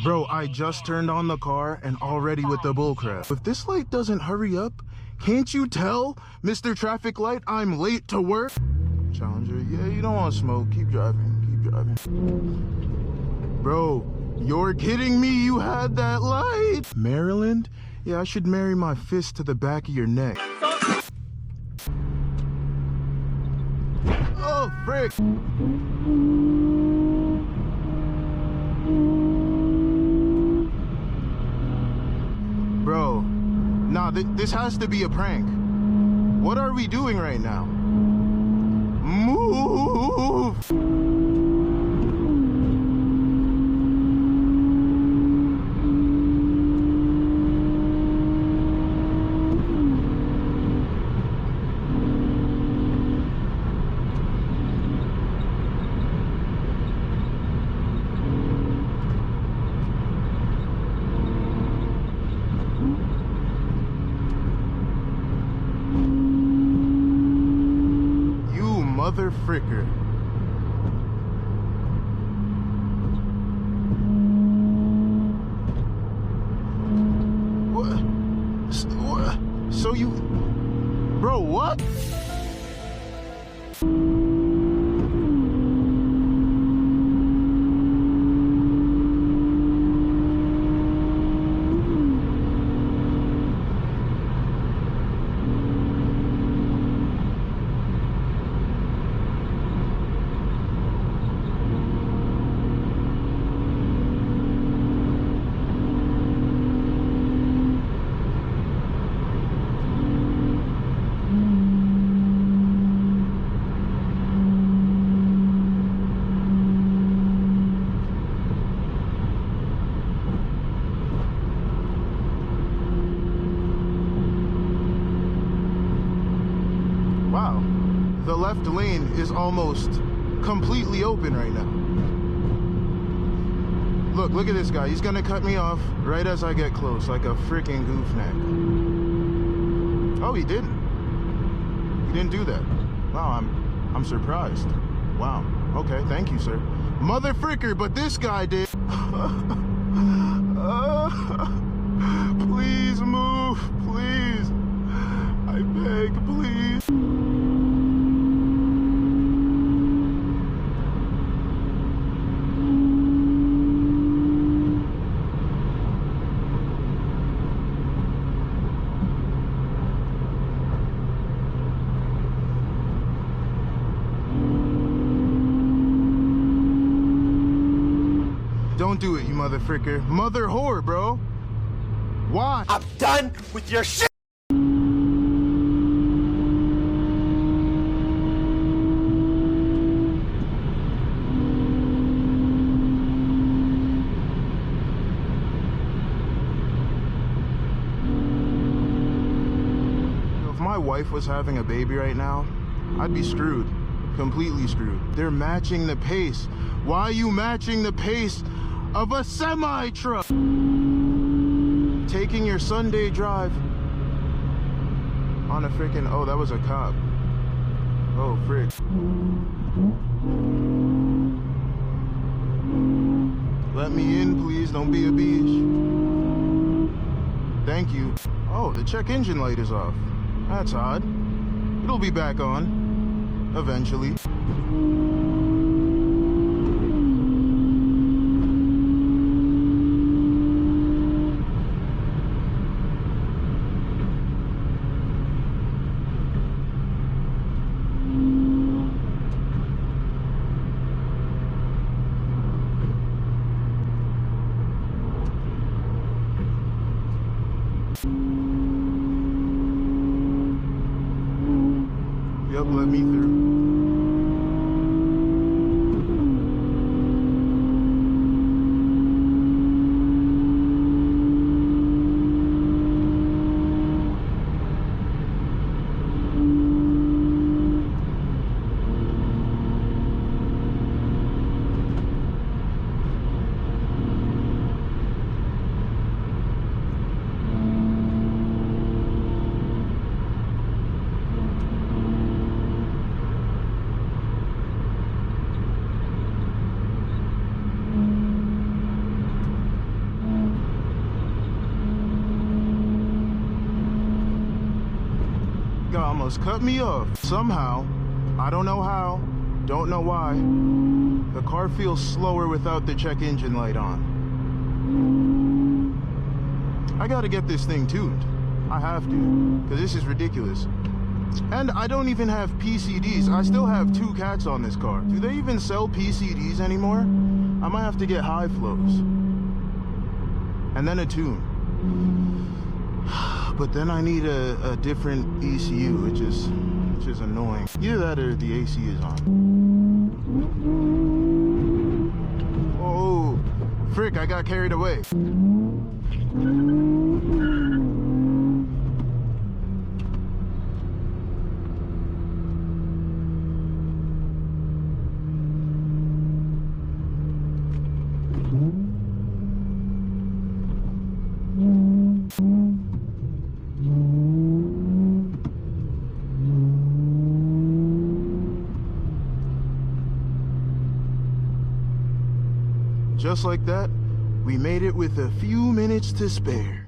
Bro, I just turned on the car and already with the bullcrap. If this light doesn't hurry up, can't you tell, Mr. Traffic Light, I'm late to work? Challenger, yeah, you don't want to smoke. Keep driving, keep driving. Bro, you're kidding me, you had that light? Maryland? Yeah, I should marry my fist to the back of your neck. Oh, frick! Bro, nah, this has to be a prank. What are we doing right now? Move! Mother fricker. What? So you... Bro, what? Wow, the left lane is almost completely open right now. Look at this guy. He's gonna cut me off right as I get close, like a freaking goof-neck. Oh, he didn't. He didn't do that. Wow, I'm surprised. Wow. Okay, thank you, sir. Mother fricker, but this guy did. Please move, please. I beg, please. Don't do it, you mother fricker. Mother whore, bro. Why? I'm done with your shit. If my wife was having a baby right now, I'd be screwed. Completely screwed. They're matching the pace. Why are you matching the pace of a semi-truck? Taking your Sunday drive on a freaking... Oh, that was a cop. Oh, frick. Let me in, please. Don't be a bitch. Thank you. Oh, the check engine light is off. That's odd. It'll be back on. Eventually. Yep, let me through. guy almost cut me off. Somehow, I don't know how, don't know why, the car feels slower without the check engine light on. I gotta get this thing tuned. I have to, because this is ridiculous. And I don't even have PCDs. I still have 2 cats on this car. Do they even sell PCDs anymore? I might have to get high flows. And then a tune. But then I need a different ECU, which is annoying. Either that or the AC is on. Oh, frick, I got carried away. Just like that, we made it with a few minutes to spare.